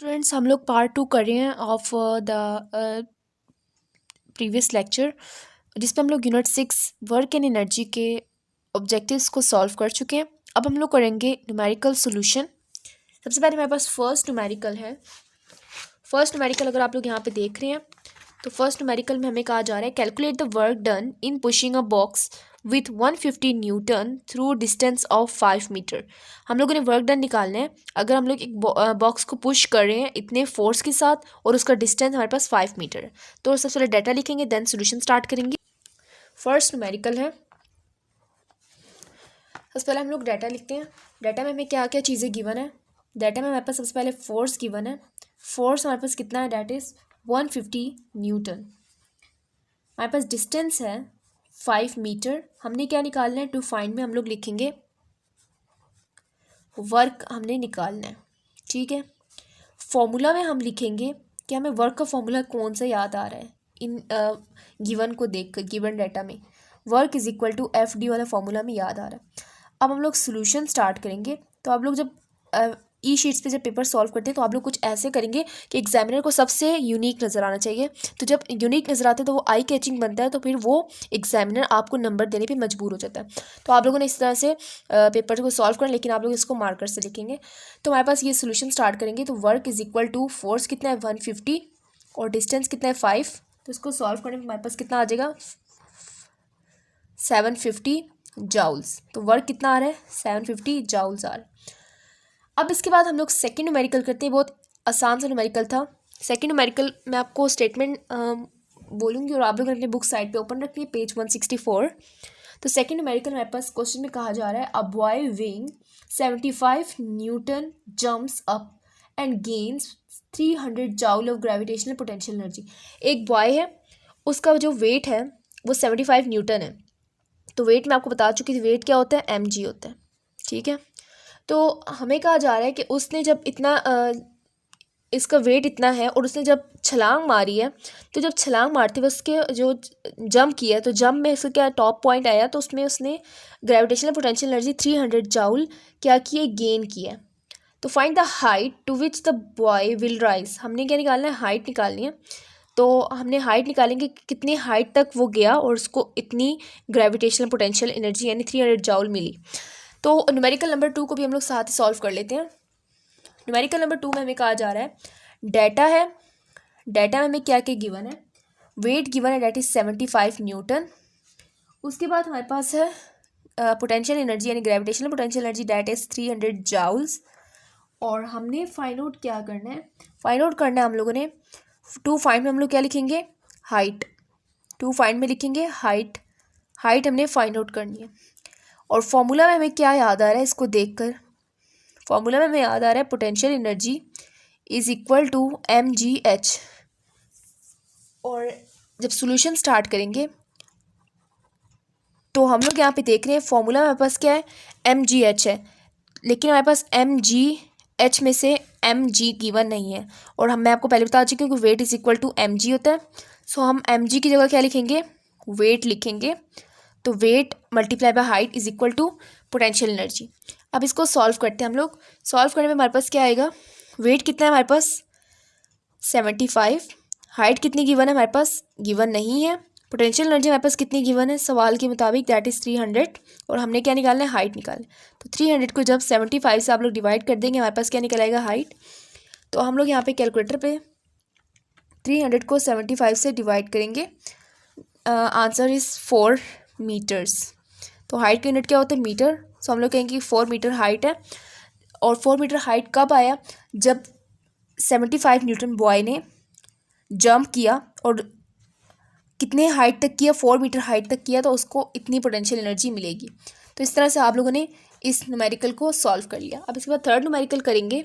Students, हम लोग part 2 कर रहे हैं ऑफ द प्रीवियस लेक्चर, जिसमें हम लोग यूनिट 6 वर्क एंड एनर्जी के ऑब्जेक्टिव्स को सॉल्व कर चुके हैं। अब हम लोग करेंगे न्यूमेरिकल सॉल्यूशन। सबसे पहले हमारे पास फर्स्ट न्यूमेरिकल है। फर्स्ट न्यूमेरिकल अगर आप लोग यहाँ पे देख रहे हैं तो फर्स्ट न्यूमेरिकल में हमें कहा जा रहा है calculate the work done in pushing a box with 150 newton through distance of 5 metre. हम लोगों ने वर्क डन निकालना है अगर हम लोग एक बॉक्स को पुश कर रहे हैं इतने फोर्स के साथ और उसका डिस्टेंस हमारे पास 5 मीटर है। तो सबसे पहले डाटा लिखेंगे, देन सोल्यूशन स्टार्ट करेंगे। फर्स्ट न्यूमेरिकल है। सबसे पहले हम लोग डाटा लिखते हैं। डाटा में हमें क्या क्या चीज़ें गिवन है। डाटा में हमारे पास सबसे पहले फोर्स गिवन है। फोर्स हमारे पास कितना है, डैट इज़ 150 न्यूटन। हमारे पास डिस्टेंस है 5 मीटर। हमने क्या निकालना है, टू फाइंड में हम लोग लिखेंगे वर्क हमने निकालना है, ठीक है। फॉर्मूला में हम लिखेंगे कि हमें वर्क का फॉर्मूला कौन सा याद आ रहा है। इन गिवन को देखकर गिवन डाटा में work is equal to F D वाला फॉर्मूला में याद आ रहा है। अब हम लोग सोल्यूशन स्टार्ट करेंगे। तो आप लोग जब ई शीट्स पे जब पेपर सॉल्व करते हैं तो आप लोग कुछ ऐसे करेंगे कि एग्जामिनर को सबसे यूनिक नज़र आना चाहिए। तो जब यूनिक नज़र आता है तो वो आई कैचिंग बनता है, तो फिर वो एग्जामिनर आपको नंबर देने पे मजबूर हो जाता है। तो आप लोगों ने इस तरह से पेपर को सॉल्व करना, लेकिन आप लोग इसको मार्कर से लिखेंगे। तो हमारे पास ये सोल्यूशन स्टार्ट करेंगे। तो work is equal to force कितना है 150 और डिस्टेंस कितना है 5। तो इसको सॉल्व करने में हमारे पास कितना आ जाएगा 750 जाउल्स। तो वर्क कितना आ रहा है 750 जाउल्स आ रहा है। अब इसके बाद हम लोग सेकेंड न्यूमेरिकल करते हैं। बहुत आसान सा न्यूमेरिकल था। सेकेंड न्यूमेरिकल मैं आपको स्टेटमेंट बोलूँगी और आप लोग अपनी बुक साइड पे ओपन रखिए, पेज 164। तो सेकेंड न्यूमेरिकल हमारे पास क्वेश्चन में कहा जा रहा है a boy weighing 75 newton jumps up and gains 300 joule of gravitational potential energy. एक बॉय है, उसका जो वेट है वो 75 न्यूटन है। तो वेट मैं आपको बता चुकी थी, वेट क्या होता है mg होता है, ठीक है। तो हमें कहा जा रहा है कि उसने जब इतना इसका वेट इतना है और उसने जब छलांग मारी है, तो जब छलांग मारते हुए उसके जो जंप किया तो जंप में उसका क्या टॉप पॉइंट आया, तो उसमें उसने ग्रेविटेशनल पोटेंशियल एनर्जी 300 जाउल क्या किया, गेन किया। तो find the height to which the boy will rise. हमने क्या निकालना है, हाइट निकालनी है। तो हमने हाइट निकालेंगे कि कितनी हाइट तक वो गया और उसको इतनी ग्रेविटेशनल पोटेंशियल एनर्जी यानी 300 जाउल मिली। तो न्यूमेरिकल नंबर 2 को भी हम लोग साथ ही सॉल्व कर लेते हैं। न्यूमेरिकल नंबर 2 में हमें कहा जा रहा है डाटा है। डाटा में हमें क्या क्या गिवन है, वेट गिवन है डैट इज 75 न्यूटन। उसके बाद हमारे पास है पोटेंशियल एनर्जी यानी gravitational potential energy that is 300 joules. और हमने फाइंड आउट क्या करना है, फाइंड आउट करना है हम लोगों ने टू फाइंड में हम लोग क्या लिखेंगे, हाइट। टू फाइंड में लिखेंगे हाइट। हाइट हमने फाइंड आउट करनी है। और फॉर्मूला में हमें क्या याद आ रहा है, इसको देखकर फॉर्मूला में हमें याद आ रहा है potential energy is equal to mgh। और जब सॉल्यूशन स्टार्ट करेंगे तो हम लोग यहाँ पे देख रहे हैं फॉर्मूला में हमारे पास क्या है mgh है, लेकिन हमारे पास mgh में से mg गिवन नहीं है। और मैं आपको पहले बता चुकी हूँ कि weight is equal to mg होता है। सो हम mg की जगह क्या लिखेंगे, वेट लिखेंगे। तो weight multiply by height is equal to potential energy. अब इसको सॉल्व करते हैं हम लोग। सॉल्व करने में हमारे पास क्या आएगा, वेट कितना है हमारे पास 75, हाइट कितनी गिवन है हमारे पास गिवन नहीं है, पोटेंशियल एनर्जी हमारे पास कितनी गिवन है सवाल के मुताबिक दैट इज़ 300। और हमने क्या निकालना है, हाइट निकालना है। तो 300 को जब 75 से आप लोग डिवाइड कर देंगे हमारे पास क्या निकल आएगा, हाइट। तो हम लोग यहाँ पे कैलकुलेटर पे 300 को 75 से डिवाइड करेंगे। Answer is 4 metres. तो हाइट का यूनिट क्या होता है, मीटर। सो हम लोग कहेंगे 4 मीटर हाइट है। और 4 मीटर हाइट कब आया, जब 75 न्यूटन बॉय ने जंप किया और कितने हाइट तक किया, 4 मीटर हाइट तक किया, तो उसको इतनी पोटेंशियल एनर्जी मिलेगी। तो इस तरह से आप लोगों ने इस न्यूमेरिकल को सॉल्व कर लिया। अब इसके बाद थर्ड न्यूमेरिकल करेंगे।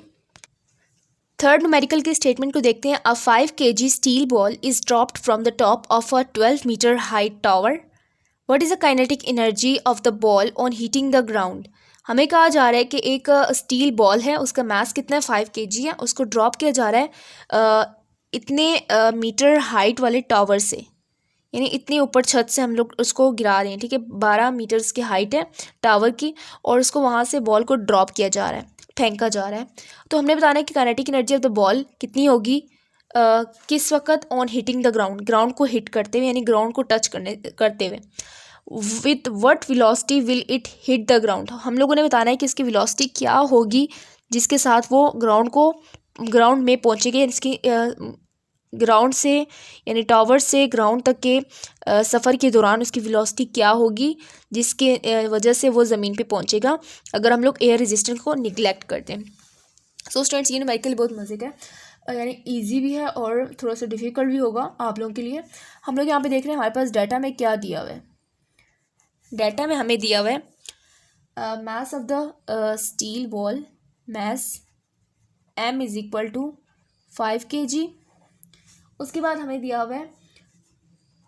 थर्ड न्यूमेरिकल के स्टेटमेंट को देखते हैं। A 5 kg steel ball is dropped from the top of a 12 metre height tower. What is the kinetic energy of the ball on hitting the ground. हमें कहा जा रहा है कि एक स्टील बॉल है, उसका मास कितना है 5 kg है, उसको ड्रॉप किया जा रहा है इतने मीटर हाइट वाले टावर से, यानी इतनी ऊपर छत से हम लोग उसको गिरा रहे हैं, ठीक है। 12 मीटर्स की हाइट है टावर की और उसको वहाँ से बॉल को ड्रॉप किया जा रहा है। फेंका जा रहा है। तो हमने बताना है कि kinetic energy of the ball कितनी होगी किस वक्त on hitting the ground, ground को हिट करते हुए यानी ग्राउंड को टच करते हुए। With what velocity will it hit the ground, हम लोगों ने बताना है कि इसकी वेलोसिटी क्या होगी जिसके साथ वो ग्राउंड में पहुंचेगी। इसकी ग्राउंड से यानी टावर से ग्राउंड तक के सफ़र के दौरान उसकी वेलोसिटी क्या होगी जिसके वजह से वो ज़मीन पे पहुंचेगा अगर हम लोग एयर रेजिस्टेंस को निगलेक्ट करते हैं। सो स्टूडेंट्स, ये न्यूमेरिकल बहुत मज़े का है, यानी इजी भी है और थोड़ा सा डिफ़िकल्ट भी होगा आप लोगों के लिए। हम लोग यहाँ पे देख रहे हैं हमारे पास डाटा में क्या दिया हुआ है। डाटा में हमें दिया हुआ है mass of the steel ball, mass m is equal to 5 kg। उसके बाद हमें दिया हुआ है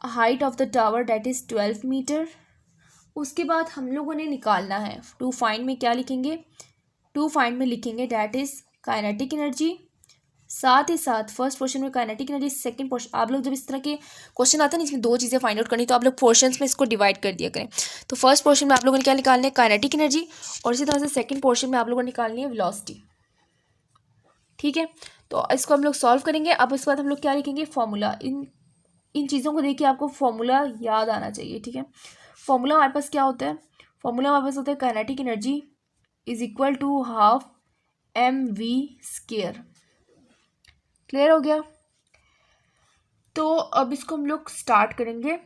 height of the tower that is 12 metre. उसके बाद हम लोगों ने निकालना है टू फाइंड में क्या लिखेंगे, टू फाइंड में लिखेंगे डेट इज़ काइनेटिक एनर्जी। साथ ही साथ फर्स्ट पोर्शन में काइनेटिक एनर्जी, सेकंड पोर्शन, आप लोग जब इस तरह के क्वेश्चन आते हैं ना इसमें दो चीज़ें फाइंड आउट करनी तो आप लोग पोर्शंस में इसको डिवाइड कर दिया करें। तो फर्स्ट पोर्शन में आप लोगों ने क्या निकालना है, काइनेटिक एनर्जी, और इसी तरह से सेकंड पोर्शन में आप लोगों ने निकालनी है वेलोसिटी। ठीक है, तो इसको हम लोग सॉल्व करेंगे। अब इसके बाद हम लोग क्या लिखेंगे, फॉर्मूला। इन चीज़ों को देखिए आपको फॉर्मूला याद आना चाहिए। ठीक है, फॉर्मूला हमारे पास क्या होता है, फॉर्मूला हमारे पास होता है kinetic energy is equal to half mv²। Clear हो गया। तो अब इसको हम लोग स्टार्ट करेंगे।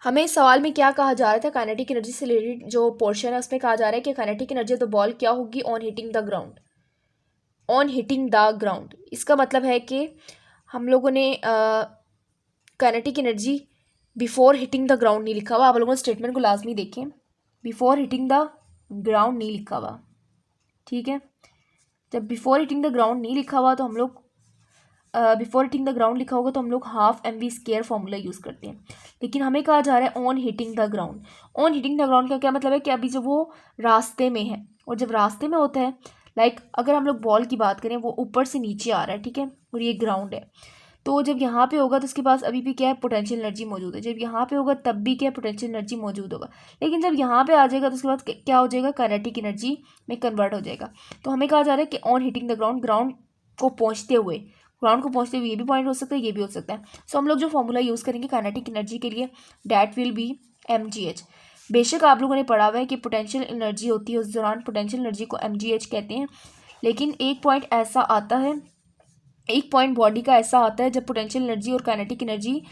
हमें सवाल में क्या कहा जा रहा था, काइनेटिक एनर्जी से रिलेटेड जो पोर्शन है उसमें कहा जा रहा है कि kinetic energy of the ball क्या होगी on hitting the ground, on hitting the ground. इसका मतलब है कि हम लोगों ने kinetic energy before hitting the ground नहीं लिखा हुआ। आप लोगों ने स्टेटमेंट को लाजमी देखें, बिफोर हिटिंग द ग्राउंड नहीं लिखा हुआ। ठीक है, जब बिफोर हिटिंग द ग्राउंड नहीं लिखा हुआ तो हम लोग बिफोर हिटिंग द ग्राउंड लिखा होगा तो हम लोग हाफ mv² फॉर्मूला यूज़ करते हैं। लेकिन हमें कहा जा रहा है on hitting the ground. On hitting the ground का क्या मतलब है कि अभी जब वो रास्ते में है, और जब रास्ते में होता है अगर हम लोग बॉल की बात करें वो ऊपर से नीचे आ रहा है, ठीक है, और ये ग्राउंड है, तो जब यहाँ पे होगा तो उसके पास अभी भी क्या है, पोटेंशियल एनर्जी मौजूद है। जब यहाँ पे होगा तब भी क्या है, पोटेंशियल एनर्जी मौजूद होगा। लेकिन जब यहाँ पे आ जाएगा तो उसके बाद क्या हो जाएगा, काइनेटिक एनर्जी में कन्वर्ट हो जाएगा। तो हमें कहा जा रहा है कि on hitting the ground, ground को पहुँचते हुए ये भी पॉइंट हो सकता है, ये भी हो सकता है। सो हम लोग जो फॉर्मूला यूज़ करेंगे काइनेटिक एनर्जी के लिए डैट विल बी mgh। बेशक आप लोगों ने पढ़ा हुआ है कि पोटेंशियल एनर्जी होती है, उस दौरान पोटेंशियल एनर्जी को mgh कहते हैं। लेकिन एक पॉइंट ऐसा आता है, एक पॉइंट बॉडी का ऐसा आता है जब पोटेंशियल एनर्जी और काइनेटिक एनर्जी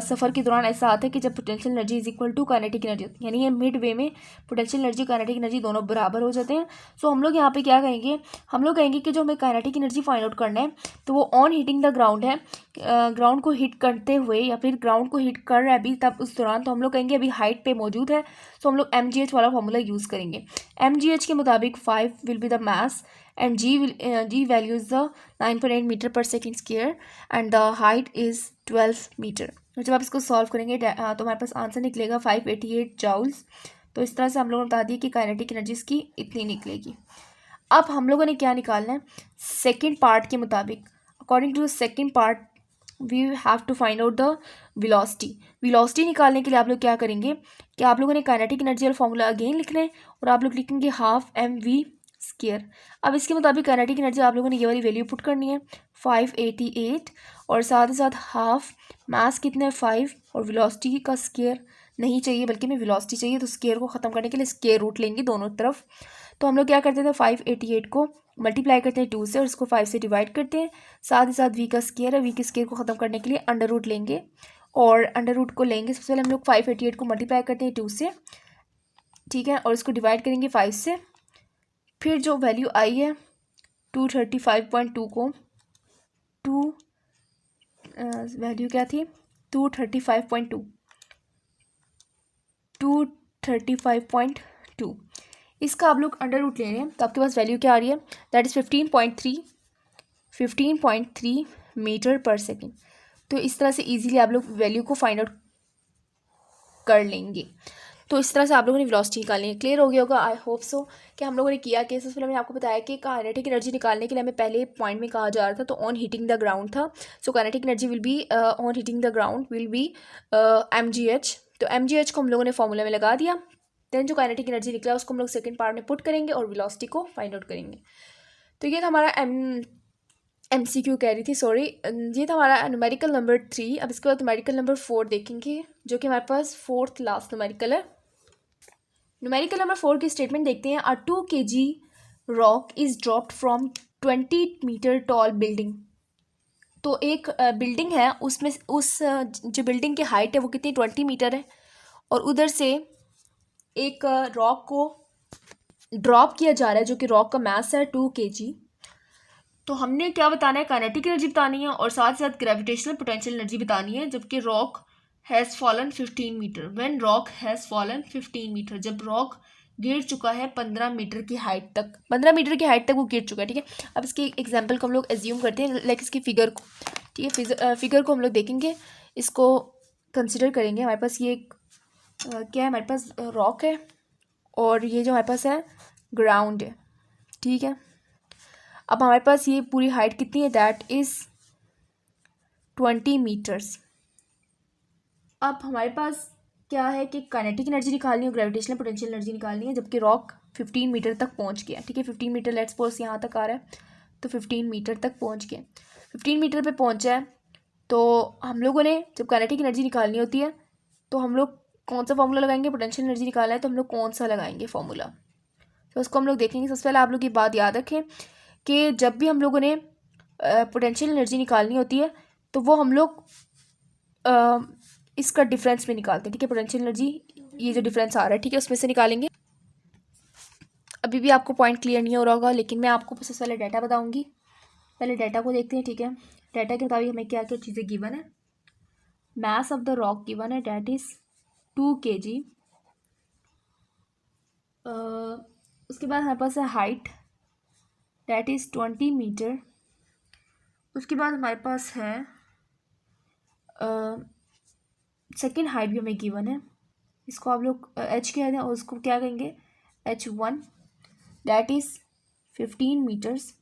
सफ़र के दौरान ऐसा आता है कि जब potential energy is equal to kinetic energy, यानी ये मिड वे में पोटेंशियल एनर्जी काइनेटिक एनर्जी दोनों बराबर हो जाते हैं। सो हम लोग यहाँ पे क्या कहेंगे, हम लोग कहेंगे कि जो हमें काइनेटिक एनर्जी फाइंड आउट करना है तो वो ऑन हिटिंग द ग्राउंड है, ग्राउंड को हिट करते हुए या फिर ग्राउंड को हिट कर रहा है अभी तब उस दौरान, तो हम लोग कहेंगे अभी हाइट पे मौजूद है। सो हम लोग mgh वाला फॉर्मूला यूज़ करेंगे। mgh के मुताबिक 5 will be the mass and g value is the 9.8 meter per second square and the height is 12 meter। तो जब आप इसको सॉल्व करेंगे तो हमारे पास आंसर निकलेगा 588 जूल्स। तो इस तरह से हम लोगों ने बता दिया कि काइनेटिक एनर्जी की इतनी निकलेगी। अब हम लोगों ने क्या निकालना है, सेकंड पार्ट के मुताबिक, according to the second part we have to find out the velocity. Velocity निकालने के लिए आप लोग क्या करेंगे कि आप लोगों ने काइनेटिक एनर्जी वाला फॉर्मूला अगेन लिखना है और आप लोग लिखेंगे हाफ mv²। अब इसके मुताबिक काइनेटिक एनर्जी आप लोगों ने ये वाली वैल्यू पुट करनी है 588, और साथ ही साथ हाफ मास कितना है 5, और वेलोसिटी का स्केयर नहीं चाहिए बल्कि हमें वेलोसिटी चाहिए, तो स्केयर को ख़त्म करने के लिए स्केयर रूट लेंगे दोनों तरफ। तो हम लोग क्या करते थे, 588 को मल्टीप्लाई करते हैं 2 से और इसको 5 से डिवाइड करते हैं। साथ ही साथ वी का स्केयर है, वी के स्केयर को ख़त्म करने के लिए अंडर रूट लेंगे, और अंडर रूट को लेंगे सबसे पहले हम लोग 588 को मल्टीप्लाई करते हैं 2 से, ठीक है, और इसको डिवाइड करेंगे 5 से। फिर जो वैल्यू आई है 235.2 को वैल्यू क्या थी 235.2 इसका आप लोग अंडर रूट ले रहे हैं तो आपके पास वैल्यू क्या आ रही है, that is 15.3 metre per second. तो इस तरह से इजीली आप लोग वैल्यू को फाइंड आउट कर लेंगे। तो इस तरह से आप लोगों ने वेलोसिटी निकालनी है। क्लियर हो गया होगा, आई होप सो कि हम लोगों ने किया कि सबसे पहले मैंने आपको बताया कि काइनेटिक एनर्जी निकालने के लिए हमें पहले पॉइंट में कहा जा रहा था तो ऑन हिटिंग द ग्राउंड था। So kinetic energy will be on hitting the ground will be mgh। तो mgh को हम लोगों ने फॉर्मूला में लगा दिया देन जो काइनेटिक एनर्जी निकला उसको हम लोग सेकेंड पार्ट में पुट करेंगे और वेलोसिटी को फाइंड आउट करेंगे। तो ये था हमारा MCQ कह रही थी, सॉरी, ये था हमारा न्यूमेरिकल नंबर 3। अब इसके बाद न्यूमेरिकल नंबर 4 देखेंगे, जो कि हमारे पास फोर्थ लास्ट न्यूमेरिकल है। न्यूमेरिकल नंबर 4 की स्टेटमेंट देखते हैं। A 2 kg rock is dropped from 20 metre tall building. तो एक बिल्डिंग है, उसमें उस जो बिल्डिंग की हाइट है वो कितनी 20 मीटर है, और उधर से एक रॉक को ड्रॉप किया जा रहा है, जो कि रॉक का मास है 2 kg। तो हमने क्या बताना है, काइनेटिक एनर्जी बतानी है और साथ साथ ग्रेविटेशनल पोटेंशियल एनर्जी बतानी है। जबकि rock has fallen 15 metre, when rock has fallen 15 metre, जब रॉक गिर चुका है 15 मीटर की हाइट तक, 15 मीटर की हाइट तक वो गिर चुका है, ठीक है। अब इसकी एग्जांपल को हम लोग एज्यूम करते हैं, लाइक इसकी फिगर को, ठीक है। फिगर को हम लोग देखेंगे, इसको कंसिडर करेंगे। हमारे पास ये क्या है, हमारे पास रॉक है और ये जो हमारे पास है ग्राउंड है, ठीक है। अब हमारे पास ये पूरी हाइट कितनी है, दैट इज़ 20 मीटर्स। अब हमारे पास क्या है कि काइनेटिक एनर्जी निकालनी है, ग्रेविटेशनल पोटेंशियल एनर्जी निकालनी है, जबकि रॉक 15 मीटर तक पहुंच गया, ठीक है। 15 मीटर लेट्स सपोज यहाँ तक आ रहा है, तो 15 मीटर तक पहुंच गया। 15 मीटर पे पहुंचा है, तो हम लोगों ने जब काइनेटिक एनर्जी निकालनी होती है तो हम लोग कौन सा फॉर्मूला लगाएंगे, पोटेंशियल एनर्जी निकालना है तो हम लोग कौन सा लगाएंगे फॉर्मूला, तो उसको हम लोग देखेंगे। सबसे पहले आप लोग ये बात याद रखें कि जब भी हम लोगों ने पोटेंशियल एनर्जी निकालनी होती है तो वो हम लोग इसका डिफरेंस में निकालते हैं, ठीक है। पोटेंशियल एनर्जी ये जो डिफरेंस आ रहा है, ठीक है, उसमें से निकालेंगे। अभी भी आपको पॉइंट क्लियर नहीं हो रहा होगा, लेकिन मैं आपको सबसे पहले डाटा बताऊंगी। पहले डाटा को देखते हैं, ठीक है। डाटा के मुताबिक हमें क्या क्या चीज़ें गिवन है। Mass of the rock given है, डैट इज़ 2 kg। उसके बाद हमारे पास है हाइट, डैट इज़ 20 मीटर। उसके बाद हमारे पास है सेकेंड हाइट भी हमें गिवन है, इसको आप लोग H कह दें और उसको क्या कहेंगे H1, that is 15 metres.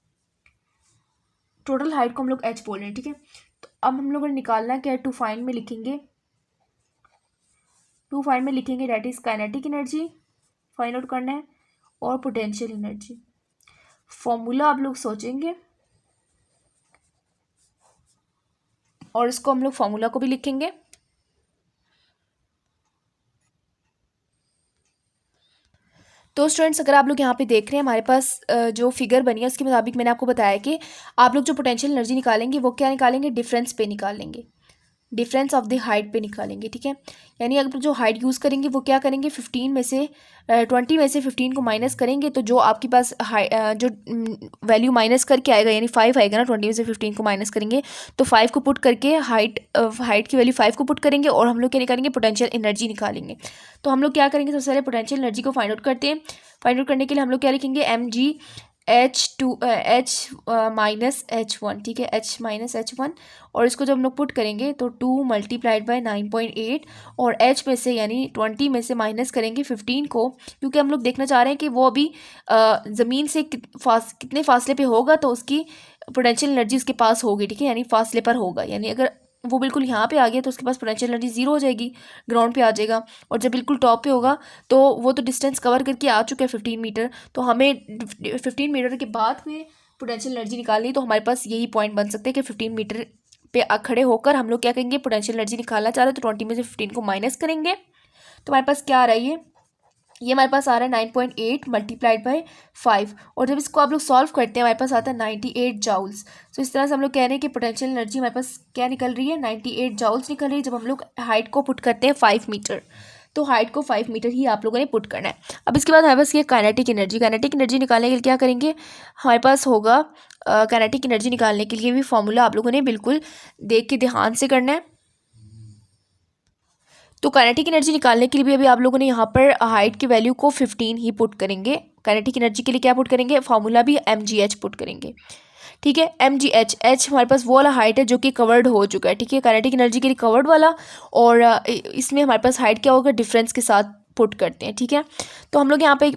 Total height को हम लोग H बोल रहे हैं, ठीक है। तो अब हम लोगों ने निकालना है क्या, टू फाइंड में लिखेंगे, that is kinetic energy find out करना है और पोटेंशियल एनर्जी। फॉर्मूला आप लोग सोचेंगे और इसको हम लोग फॉर्मूला को भी लिखेंगे। तो स्टूडेंट्स, अगर आप लोग यहाँ पे देख रहे हैं, हमारे पास जो फिगर बनी है उसके मुताबिक मैंने आपको बताया कि आप लोग जो पोटेंशियल एनर्जी निकालेंगे वो क्या निकालेंगे, डिफरेंस पे निकालेंगे, डिफरेंस ऑफ द हाइट पे निकालेंगे, ठीक है। यानी अगर जो हाइट यूज़ करेंगे वो क्या करेंगे, 20 में से 15 को माइनस करेंगे, तो जो आपके पास जो वैल्यू माइनस करके आएगा, यानी 5 आएगा ना, 20 में से 15 को माइनस करेंगे तो 5 को पुट करके हाइट की वैल्यू 5 को पुट करेंगे और हम लोग क्या निकालेंगे, पोटेंशियल एनर्जी निकालेंगे। तो हम लोग क्या करेंगे, सबसे पहले पोटेंशियल एनर्जी को फाइंड आउट करते हैं। फाइंड आउट करने के लिए हम लोग क्या लिखेंगे, H माइनस H1, ठीक है, H माइनस H1। और इसको जब हम लोग पुट करेंगे तो 2 मल्टीप्लाइड बाय 9.8 और H में से यानी 20 में से माइनस करेंगे 15 को, क्योंकि हम लोग देखना चाह रहे हैं कि वो अभी ज़मीन से कितने फासले पे होगा, तो उसकी पोटेंशियल एनर्जी उसके पास होगी, ठीक है, यानी फासले पर होगा। यानी अगर वो बिल्कुल यहाँ पे आ गया तो उसके पास पोटेंशियल एनर्जी 0 हो जाएगी, ग्राउंड पे आ जाएगा। और जब बिल्कुल टॉप पे होगा तो वो तो डिस्टेंस कवर करके आ चुका है 15 मीटर, तो हमें 15 मीटर के बाद में पोटेंशियल एनर्जी निकालनी। तो हमारे पास यही पॉइंट बन सकते हैं कि 15 मीटर पे खड़े होकर हम लोग क्या करेंगे, पोटेंशियल एनर्जी निकालना चाह रहे हैं, तो 20 में से 15 को माइनस करेंगे। तो हमारे पास क्या आ रहा है, ये हमारे पास आ रहा है 9.8 मल्टीप्लाइड बाय 5। और जब इसको आप लोग सॉल्व करते हैं हमारे पास आता है 98 जाउल्स। तो इस तरह से हम लोग कह रहे हैं कि पोटेंशियल एनर्जी हमारे पास क्या निकल रही है, 98 जाउल्स निकल रही है, जब हम लोग हाइट को पुट करते हैं 5 मीटर। तो हाइट को 5 मीटर ही आप लोगों ने पुट करना है। अब इसके बाद हमारे पास ये काइनेटिक एनर्जी निकालने के लिए क्या करेंगे, हमारे पास होगा काइनेटिक एनर्जी निकालने के लिए भी फॉर्मूला आप लोगों ने बिल्कुल देख के ध्यान से करना है। तो काइनेटिक एनर्जी निकालने के लिए भी अभी आप लोगों ने यहाँ पर हाइट की वैल्यू को 15 ही पुट करेंगे। काइनेटिक एनर्जी के लिए क्या पुट करेंगे, फॉर्मूला भी mgh पुट करेंगे, ठीक है। mgh, h हमारे पास वो वाला हाइट है जो कि कवर्ड हो चुका है, ठीक है, काइनेटिक एनर्जी के लिए कवर्ड वाला। और इसमें हमारे पास हाइट क्या होगा, डिफरेंस के साथ पुट करते हैं, ठीक है। तो हम लोग यहाँ पे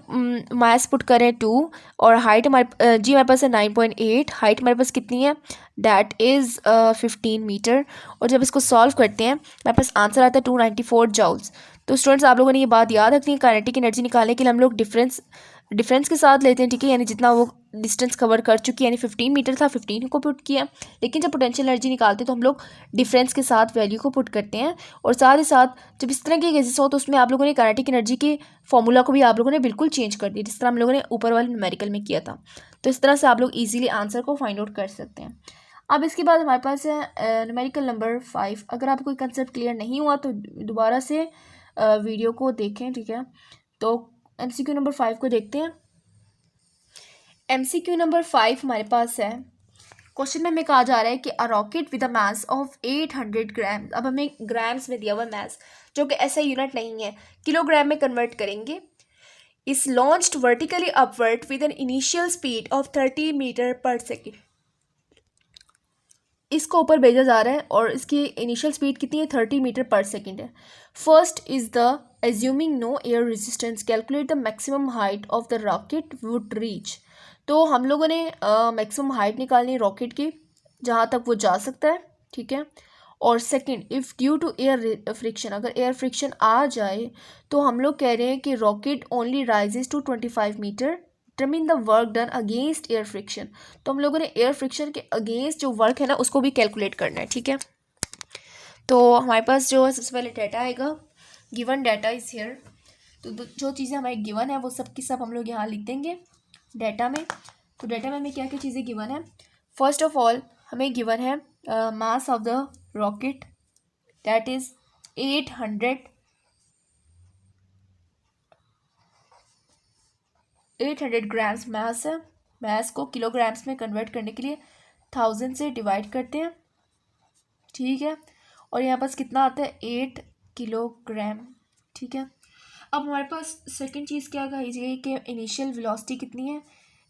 मास पुट करें 2 और हाइट हमारे जी हमारे पास है 9.8, हाइट हमारे पास कितनी है, दैट इज़ 15 मीटर। और जब इसको सॉल्व करते हैं हमारे पास आंसर आता है 294 जाउल्स। तो स्टूडेंट्स आप लोगों ने ये बात याद रखनी है, काइनेटिक एनर्जी निकालने के लिए हम लोग डिफरेंस के साथ लेते हैं, ठीक है, यानी जितना वो डिस्टेंस कवर कर चुकी है, यानी 15 मीटर था 15 को पुट किया। लेकिन जब पोटेंशियल एनर्जी निकालते हैं तो हम लोग डिफरेंस के साथ वैल्यू को पुट करते हैं। और साथ ही साथ जब इस तरह के केसेस हो तो उसमें आप लोगों ने काइनेटिक एनर्जी के फॉर्मूला को भी आप लोगों ने बिल्कुल चेंज कर दिया, जिस तरह हम लोगों ने ऊपर वाले न्यूमेरिकल में किया था। तो इस तरह से आप लोग ईजिली आंसर को फाइंड आउट कर सकते हैं। अब इसके बाद हमारे पास है न्यूमेरिकल नंबर 5। अगर आपको कोई कंसेप्ट क्लियर नहीं हुआ तो दोबारा से वीडियो को देखें, ठीक है। तो MCQ नंबर 5 को देखते हैं। MCQ नंबर 5 हमारे पास है, क्वेश्चन में हमें कहा जा रहा है कि a rocket with a mass of 800 ग्राम। अब हमें ग्राम्स में दिया हुआ मास, जो कि ऐसा यूनिट नहीं है, किलोग्राम में कन्वर्ट करेंगे। Is launched vertically upward with an initial speed of 30 metre per second. इसको ऊपर भेजा जा रहा है और इसकी इनिशियल स्पीड कितनी है, 30 मीटर पर सेकेंड है। First is the assuming no air resistance calculate the maximum height of the rocket would reach. तो हम लोगों ने मैक्सिमम हाइट निकालनी है रॉकेट की, जहाँ तक वो जा सकता है, ठीक है। और second, if due to air friction, अगर एयर फ्रिक्शन आ जाए तो हम लोग कह रहे हैं कि rocket only rises to 25 metre. Determine the work done against air friction. तो हम लोगों ने एयर फ्रिक्शन के अगेंस्ट जो वर्क है ना उसको भी कैलकुलेट करना है, ठीक है। तो हमारे पास जो है सबसे पहले डाटा आएगा, गिवन डाटा इज हियर। तो जो चीज़ें हमारे गिवन है वो सब की सब हम लोग यहाँ लिख देंगे डाटा में। तो डाटा में हमें क्या क्या चीज़ें गिवन है। फर्स्ट ऑफ ऑल हमें गिवन है mass of the rocket, that is 800 grams mass है। मास को किलोग्राम्स में कन्वर्ट करने के लिए 1000 से डिवाइड करते हैं, ठीक है। और यहाँ पास कितना आता है, 8 किलोग्राम, ठीक है। अब हमारे पास सेकंड चीज़ क्या कही कि इनिशियल वेलोसिटी कितनी है,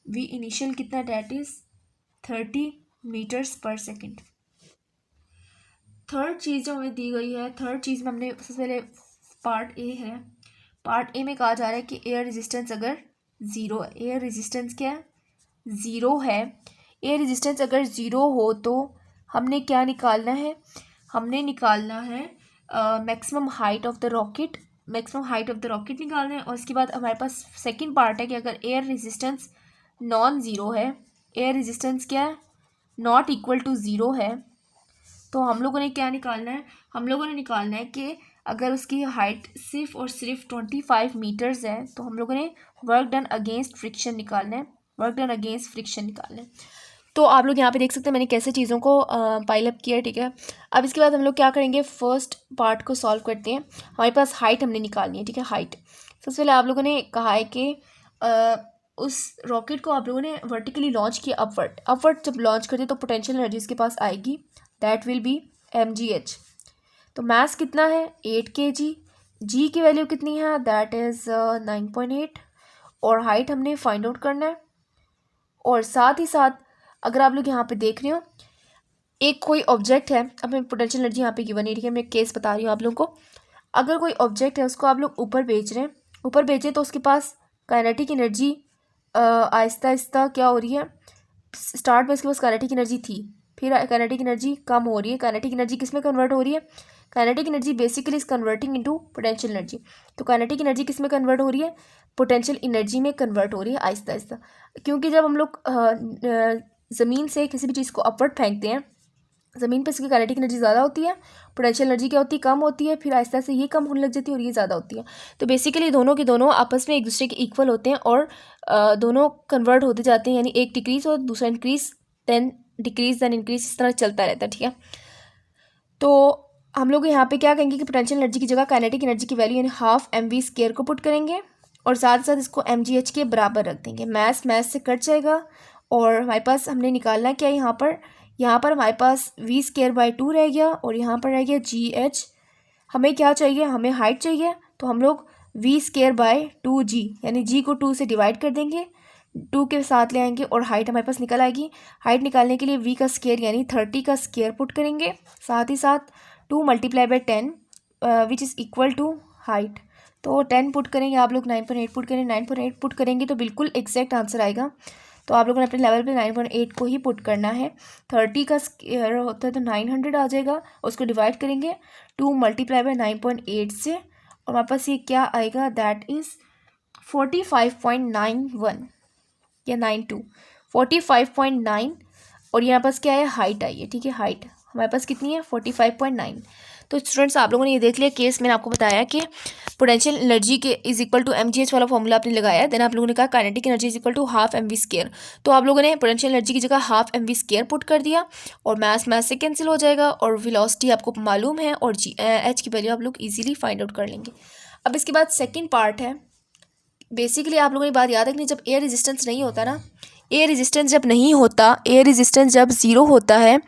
वी इनिशियल कितना, डैट इज 30 मीटर्स पर सेकेंड। थर्ड चीज़ जो हमें दी गई है, थर्ड चीज़ में हमने सबसे पहले पार्ट ए है, पार्ट ए में कहा जा रहा है कि एयर रेजिस्टेंस अगर ज़ीरो है, एयर रेजिस्टेंस क्या है, ज़ीरो है। एयर रेजिस्टेंस अगर ज़ीरो हो तो हमने क्या निकालना है, हमने निकालना है maximum height of the rocket, maximum height of the rocket निकालना है। और उसके बाद हमारे पास सेकंड पार्ट है कि अगर एयर रेजिस्टेंस नॉन ज़ीरो है, एयर रेजिस्टेंस क्या है, नॉट इक्वल टू ज़ीरो है, तो हम लोगों ने क्या निकालना है, हम लोगों ने निकालना है कि अगर उसकी हाइट सिर्फ और सिर्फ 25 मीटर्स है तो हम लोगों ने वर्क डन अगेंस्ट फ्रिक्शन निकालना है, वर्क डन अगेंस्ट फ्रिक्शन निकालना है। तो आप लोग यहाँ पे देख सकते हैं मैंने कैसे चीज़ों को पाइल अप किया है, ठीक है। अब इसके बाद हम लोग क्या करेंगे, फर्स्ट पार्ट को सॉल्व करते हैं। हमारे पास हाइट हमने निकालनी है, ठीक है। हाइट सबसे पहले आप लोगों ने कहा है कि उस रॉकेट को आप लोगों ने वर्टिकली लॉन्च किया अपवर्ड। अपवर्ड जब लॉन्च करते तो पोटेंशियल एनर्जी इसके पास आएगी, दैट विल बी mgh। तो मास कितना है, 8 kg। जी की वैल्यू कितनी है, दैट इज़ 9.8। और हाइट हमने फाइंड आउट करना है। और साथ ही साथ अगर आप लोग यहाँ पे देख रहे हो, एक कोई ऑब्जेक्ट है, अब मैं पोटेंशियल एनर्जी यहाँ पे गिवन है, ठीक है, मैं केस बता रही हूँ आप लोगों को। अगर कोई ऑब्जेक्ट है उसको आप लोग ऊपर भेज रहे हैं, ऊपर भेजें तो उसके पास काइनेटिक एनर्जी आहिस्ता आहिस्ता क्या हो रही है, स्टार्ट में उसके पास काइनेटिक एनर्जी थी, फिर काइनेटिक एनर्जी कम हो रही है। काइनेटिक एनर्जी किस में कन्वर्ट हो रही है, kinetic energy basically is converting into potential energy. तो काइनेटिक एनर्जी किस में कन्वर्ट हो रही है, पोटेंशियल एनर्जी में कन्वर्ट हो रही है आहिस्ता आहिस्ता। क्योंकि जब हम लोग ज़मीन से किसी भी चीज़ को अपवर्ड फेंकते हैं, ज़मीन पर इसकी काइनेटिक एनर्जी ज़्यादा होती है, पोटेंशियल एनर्जी क्या होती है, कम होती है, फिर आहिस्ता से ये कम होने लग जाती है और ये ज़्यादा होती है। तो बेसिकली दोनों के दोनों आपस में एक दूसरे के इक्वल होते हैं और दोनों कन्वर्ट होते जाते हैं, यानी एक डिक्रीज़ और दूसरा increase, then decrease, then increase, इस तरह चलता रहता है, ठीक है। तो हम लोग यहाँ पे क्या कहेंगे कि पोटेंशियल एनर्जी की जगह काइनेटिक एनर्जी की वैल्यू यानी हाफ mv² को पुट करेंगे और साथ साथ इसको mgh के बराबर रख देंगे। मैथ से कट जाएगा और हमारे पास हमने निकालना क्या है, यहाँ पर हमारे पास v²/2 रह गया और यहाँ पर रह गया gh। हमें क्या चाहिए, हमें हाइट चाहिए, तो हम लोग v²/2g यानी g को 2 से डिवाइड कर देंगे, 2 के साथ ले आएंगे और हाइट हमारे पास निकल आएगी। हाइट निकालने के लिए v का स्क्वायर यानी 30 का स्क्वायर पुट करेंगे, साथ ही साथ 2 × 10 which is equal to height. तो 10 पुट करेंगे आप लोग, 9.8 पुट करेंगे, 9.8 पुट करेंगे तो बिल्कुल एग्जैक्ट आंसर आएगा। तो आप लोगों ने अपने लेवल पे 9.8 को ही पुट करना है। 30 का स्क्वायर होता है तो 900 आ जाएगा, उसको डिवाइड करेंगे 2 × 9.8 से और हमारे पास ये क्या आएगा, दैट इज़ 45.91 या 92, 45.9। और यहाँ पास क्या है, हाइट आई है, ठीक है। हाइट हमारे पास कितनी है, 45.9। तो स्टूडेंट्स आप लोगों ने ये देख लिया केस, मैंने आपको बताया कि पोटेंशियल एनर्जी के इज इक्वल टू mgh वाला फॉर्मूला आपने लगाया। देन आप लोगों ने कहा kinetic energy is equal to half mv²। तो आप लोगों ने पोटेंशियल एनर्जी की जगह हाफ mv² पुट कर दिया और मास से कैंसिल हो जाएगा और वेलोसिटी आपको मालूम है और h की वैल्यू आप लोग इजीली फाइंड आउट कर लेंगे। अब इसके बाद सेकेंड पार्ट है, बेसिकली आप लोगों ने बात याद रखनी, जब एयर रेजिस्टेंस नहीं होता ना, एयर रेजिस्टेंस जब नहीं होता, एयर रेजिस्टेंस जब ज़ीरो होता है,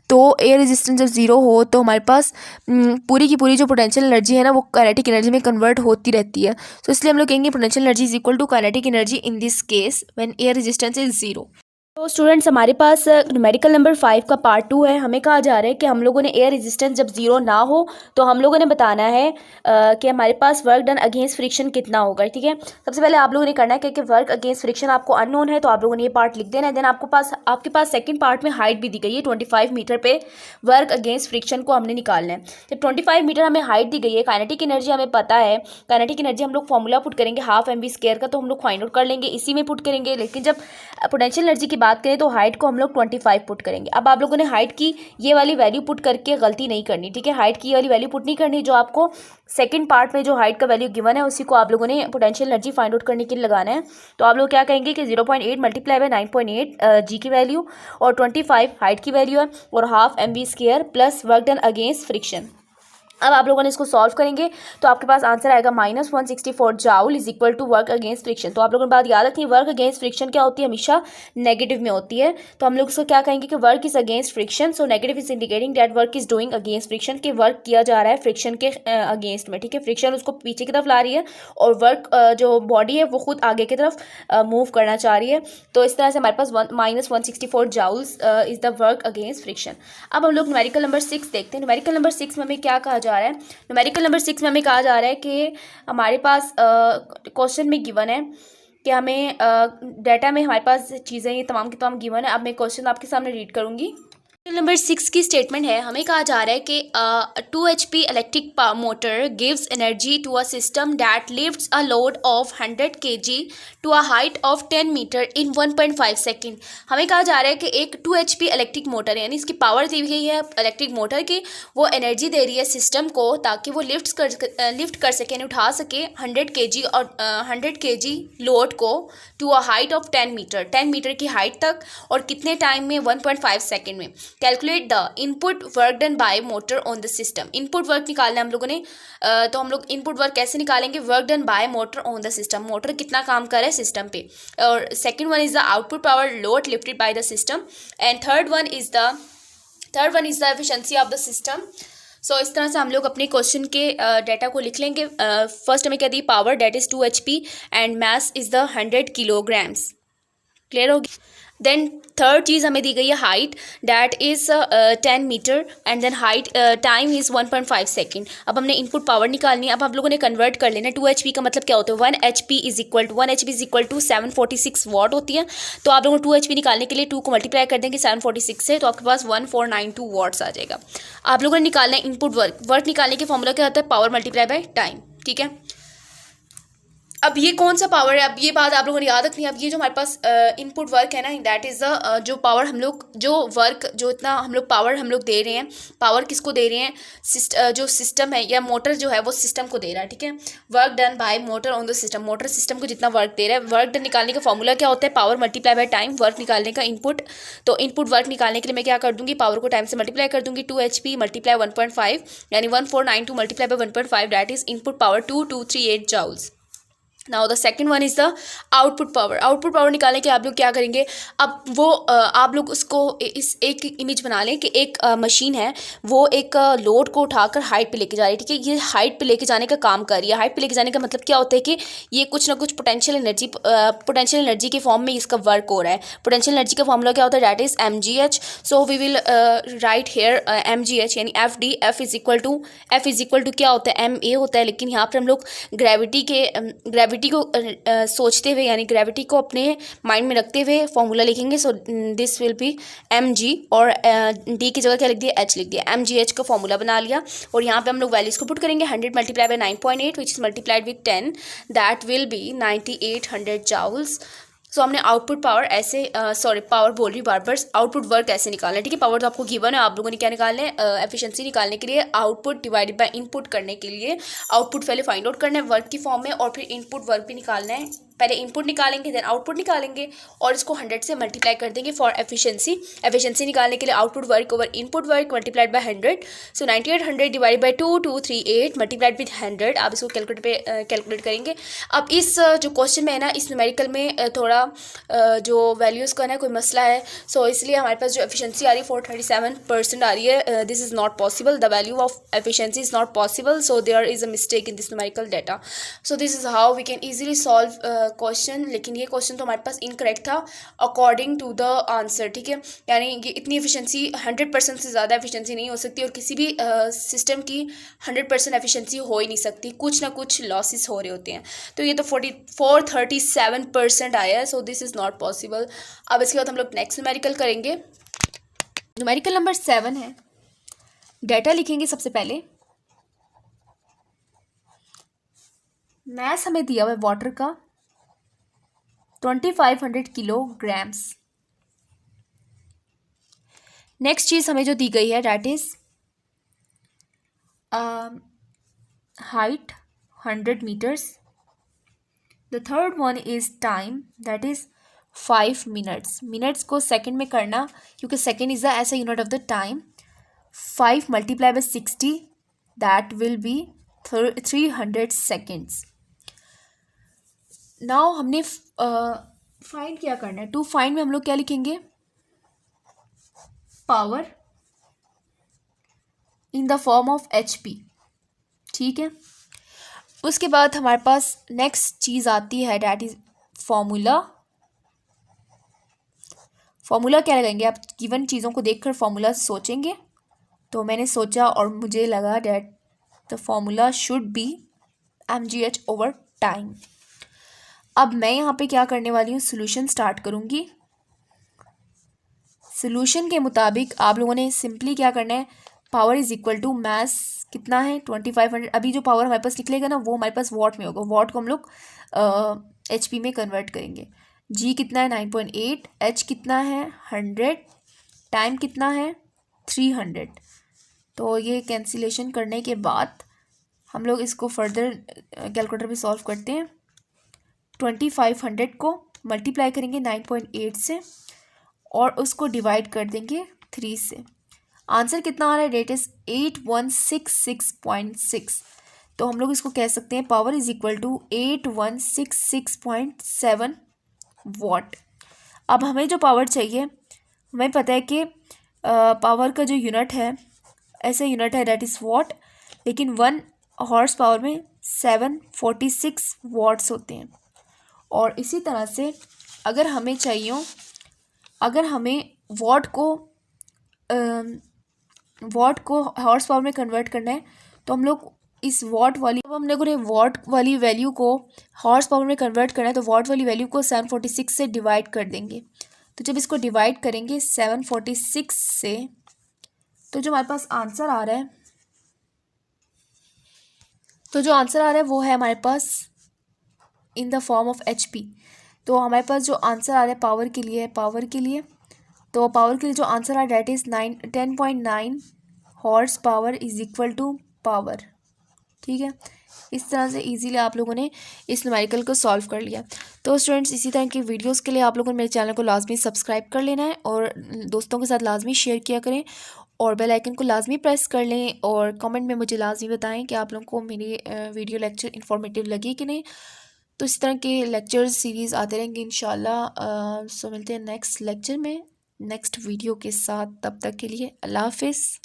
तो एयर रेजिस्टेंस जब ज़ीरो हो तो हमारे पास पूरी की पूरी जो पोटेंशियल एनर्जी है ना वो काइनेटिक एनर्जी में कन्वर्ट होती रहती है। तो इसलिए हम लोग कहेंगे potential energy is equal to kinetic energy in this case when air resistance is zero. तो स्टूडेंट्स हमारे पास न्यूमेरिकल नंबर 5 का पार्ट 2 है। हमें कहा जा रहा है कि हम लोगों ने एयर रेजिस्टेंस जब ज़ीरो ना हो तो हम लोगों ने बताना है कि हमारे पास वर्क डन अगेंस्ट फ्रिक्शन कितना होगा, ठीक है। सबसे पहले आप लोगों ने करना है कि वर्क अगेंस्ट फ्रिक्शन आपको अननोन है, तो आप लोगों ने ये पार्ट लिख देना है। देन आपके पास सेकंड पार्ट में हाइट भी दी गई है, 25 मीटर पे वर्क अगेंस्ट फ्रिक्शन को हमने निकालना है। जब 25 मीटर हमें हाइट दी गई है, काइनेटिक एनर्जी हमें पता है, काइनेटिक एनर्जी हम लोग फॉर्मूला पुट करेंगे हाफ mv² का, तो हम लोग फाइंड आउट कर लेंगे, इसी में पुट करेंगे। लेकिन जब पोटेंशियल एनर्जी की बात करें तो हाइट को हम लोग 25 पुट करेंगे। अब आप लोगों ने हाइट की ये वाली वैल्यू पुट करके गलती नहीं करनी, ठीक है। हाइट की ये वाली वैल्यू पुट नहीं करनी, जो आपको सेकंड पार्ट में जो हाइट का वैल्यू गिवन है उसी को आप लोगों ने पोटेंशियल एनर्जी फाइंड आउट करने के लिए लगाना है। तो आप लोग क्या कहेंगे कि 0.8 मल्टीप्लाई बाय 9.8 जी की वैल्यू और 25 हाइट की वैल्यू है और half mv² plus work done against friction. अब आप लोगों ने इसको सॉल्व करेंगे तो आपके पास आंसर आएगा -164 joule is equal to work against friction. तो आप लोगों ने बात याद रखनी, वर्क अगेंस्ट फ्रिक्शन क्या होती है, हमेशा नेगेटिव में होती है। तो हम लोग इसको क्या कहेंगे कि work is against friction, so negative is indicating that work is doing against friction, के वर्क किया जा रहा है फ्रिक्शन के अगेंस्ट में, ठीक है। फ्रिक्शन उसको पीछे की तरफ ला रही है और वर्क जो बॉडी है वो खुद आगे की तरफ मूव करना चाह रही है। तो इस तरह से हमारे पास -164 joules is the work against friction. अब हम लोग न्यूमेरिकल नंबर 6 देखते हैं। न्यूमेरिकल नंबर 6 में हमें क्या कहा जा रहा है, न्यूमेरिकल नंबर 6 में हमें कहा जा रहा है कि हमारे पास क्वेश्चन में गिवन है कि हमें डाटा में हमारे पास चीज़ें ये तमाम की तमाम गिवन है। अब मैं क्वेश्चन आपके सामने रीड करूँगी। नंबर 6 की स्टेटमेंट है, हमें कहा जा रहा है कि 2 HP electric motor gives energy to a system that lifts a load of 100 kg to a height of 10 metre in 1.5 second. हमें कहा जा रहा है कि एक 2 HP इलेक्ट्रिक मोटर यानी इसकी पावर दी गई है इलेक्ट्रिक मोटर की, वो एनर्जी दे रही है सिस्टम को ताकि वो लिफ्ट कर सके यानी उठा सके 100 kg और 100 kg लोड को to a height of 10 metre, 10 metre की हाइट तक, और कितने टाइम में, 1.5 सेकेंड में। Calculate the input work done by motor on the system. Input work निकालना है हम लोगों ने, तो हम लोग इनपुट वर्क कैसे निकालेंगे, work done by motor on the system, motor कितना काम कर रहा है सिस्टम पे। और second one is the output power load lifted by the system and third one is the efficiency of the system. So इस तरह से हम लोग अपने क्वेश्चन के डाटा को लिख लेंगे। फर्स्ट हमें क्या दी, power that is 2 HP and mass is the 100 kilograms. Clear होगी। देन थर्ड चीज़ हमें दी गई है height, that is 10 meter and then height time is 1.5 second. अब हमने इनपुट पावर निकालनी है। अब आप लोगों ने कन्वर्ट कर लेना। 2 HP का मतलब क्या होता है, 1 HP इज इक्वल टू 746 वाट होती है। तो आप लोगों को 2 HP निकालने के लिए 2 को मल्टीप्लाई कर देंगे 746 से, तो आपके पास 1492 वाट्स आ जाएगा। आप लोगों ने निकालना है इनपुट वर्क निकालने के फॉर्मूला क्या होता है, पावर मल्टीप्लाई बाय टाइम, ठीक है। अब ये कौन सा पावर है, अब ये बात आप लोगों ने याद रखनी है। अब ये जो हमारे पास इनपुट वर्क है ना, दैट इज़ जो पावर हम लोग जो इतना हम लोग पावर हम लोग दे रहे हैं, पावर किसको दे रहे हैं, जो सिस्टम है या मोटर जो है वो सिस्टम को दे रहा है, ठीक है। Work done by motor on the system, motor system को जितना वर्क दे रहा है। वर्क डन निकालने का फॉर्मूला क्या होता है, power multiply by time, work निकालने का इनपुट। तो इनपुट वर्क निकालने के लिए मैं क्या कर दूंगी, पावर को टाइम से मल्टीप्लाई कर दूंगी। 2 HP मल्टीप्लाई 1.5 यानी 1492 multiply by 1.5, that is input power 2238 joules. Now the second one is the output power. Output power निकालने के आप लोग क्या करेंगे, अब वो आप लोग उसको इस एक इमेज बना लें कि एक मशीन है, वो एक लोड को उठाकर हाइट पे लेके जा रही है, ठीक है। ये हाइट पे लेके जाने का काम कर रही है। हाइट पे लेके जाने का मतलब क्या होता है कि ये कुछ ना कुछ पोटेंशियल एनर्जी के फॉर्म में इसका वर्क हो रहा है। पोटेंशियल एनर्जी का फॉर्मूला क्या होता है, that is mgh। So we will write here mgh यानी F इज इक्वल टू क्या होता है, ma होता है, लेकिन यहाँ पर हम लोग ग्रेविटी ग्रेविटी को सोचते हुए, यानी ग्रेविटी को अपने माइंड में रखते हुए फॉर्मूला लिखेंगे। So this will be mg, और d की जगह क्या लिख दिया, h लिख दिया। mgh का फॉर्मूला बना लिया और यहाँ पे हम लोग वैल्यूज़ को पुट करेंगे। 100 multiply by 9.8 which is multiplied with 10, that will be 9800 joules. So हमने आउटपुट पावर ऐसे पावर बोल रही बार बार, आउटपुट वर्क ऐसे निकालना है, ठीक है। पावर तो आपको गिवन है, आप लोगों ने क्या निकालना है, एफिशिएंसी निकालने के लिए आउटपुट डिवाइडेड बाय इनपुट करने के लिए आउटपुट पहले फाइंड आउट करना है वर्क की फॉर्म में, और फिर इनपुट वर्क भी निकालना है। पहले इनपुट निकालेंगे देन आउटपुट निकालेंगे और इसको 100 से मल्टीप्लाई कर देंगे फॉर एफिशिएंसी। एफिशिएंसी निकालने के लिए output work over input work multiplied by 100। So 9800 divide by 2238 multiplied with 100। आप इसको कैलकुलेट करेंगे। अब इस जो क्वेश्चन में है ना, इस न्यूमेरिकल में थोड़ा जो वैल्यूज़ का ना कोई मसला है। सो इसलिए हमारे पास जो एफिशिएंसी आ रही है 437% आ रही है। This is not possible, the value of efficiency is not possible, so there is a mistake in this numerical data. So this is how we can easily solve question. लेकिन ये क्वेश्चन तो हमारे पास इनकरेक्ट था according to the answer, ठीक है। यानी ये इतनी एफिशिएंसी 100% से ज़्यादा एफिशिएंसी नहीं हो सकती, और किसी भी सिस्टम की 100% एफिशिएंसी हो ही नहीं सकती, कुछ ना कुछ लॉसेस हो रहे होते हैं। तो ये तो 437% आया है, सो दिस इज़ नॉट पॉसिबल। अब इसके बाद हम लोग नेक्स्ट न्यूमेरिकल करेंगे। न्यूमेरिकल नंबर 7 है। डाटा लिखेंगे सबसे पहले। मैस हमें दिया हुआ है वाटर का 2500 किलोग्राम्स। नेक्स्ट चीज़ हमें जो दी गई है that is height 100 metres. The third one is time, that is 5 minutes. Minutes को सेकंड में करना क्योंकि second is the SI unit of the time. 5 multiply by 60 that will be 300 seconds. Now हमने फाइंड क्या करना है। टू फाइंड में हम लोग क्या लिखेंगे, power in the form of HP, ठीक है। उसके बाद हमारे पास नेक्स्ट चीज़ आती है डैट इज फॉर्मूला। फॉर्मूला क्या लगाएंगे, आप गिवन चीज़ों को देखकर फॉर्मूला सोचेंगे। तो मैंने सोचा और मुझे लगा that the formula should be mgh over time. अब मैं यहाँ पे क्या करने वाली हूँ, सोल्यूशन स्टार्ट करूँगी। सोल्यूशन के मुताबिक आप लोगों ने सिंपली क्या करना है, power is equal to mass कितना है 2500। अभी जो पावर हमारे पास निकलेगा ना वो हमारे पास वॉट में होगा, वॉट को हम लोग HP में कन्वर्ट करेंगे। G कितना है 9.8, H कितना है 100, टाइम कितना है 300। तो ये कैंसिलेशन करने के बाद हम लोग इसको फर्दर कैलकुलेटर पे सॉल्व करते हैं। 2500 को मल्टीप्लाई करेंगे 9.8 से और उसको डिवाइड कर देंगे 3 से। आंसर कितना आ रहा है, डेट इज 8166.6। तो हम लोग इसको कह सकते हैं power is equal to 8166.7 watt. अब हमें जो पावर चाहिए, हमें पता है कि पावर का जो यूनिट है ऐसा यूनिट है डेट इज़ वॉट, लेकिन 1 हॉर्स पावर में 746 वॉट्स होते हैं। और इसी तरह से अगर हमें चाहिए, अगर हमें वॉट को हॉर्स पावर में कन्वर्ट करना है तो हम लोग इस वॉट वाली, अब हम लोगों ने वॉट वाली वैल्यू को हॉर्स पावर में कन्वर्ट करना है तो वॉट वाली वैल्यू को 746 से डिवाइड कर देंगे। तो जब इसको डिवाइड करेंगे 746 से, तो जो हमारे पास आंसर आ रहा है, वो है हमारे पास in the form of HP। तो हमारे पास जो आंसर आ रहा है पावर के लिए तो पावर के लिए जो आंसर आ रहा है that is 10.9 horsepower is equal to power, ठीक है। इस तरह से इजीली आप लोगों ने इस न्यूमेरिकल को सॉल्व कर लिया। तो स्टूडेंट्स, इसी तरह की वीडियोस के लिए आप लोगों ने मेरे चैनल को लाजमी सब्सक्राइब कर लेना है और दोस्तों के साथ लाजमी शेयर किया करें और बेल आइकन को लाजमी प्रेस कर लें और कमेंट में मुझे लाजमी बताएं कि आप लोगों को मेरी वीडियो लेक्चर इन्फॉर्मेटिव लगी कि नहीं। तो इस तरह के लेक्चर्स सीरीज़ आते रहेंगे इंशाल्लाह। सो मिलते हैं नेक्स्ट लेक्चर में नेक्स्ट वीडियो के साथ। तब तक के लिए अल्लाह हाफिज़।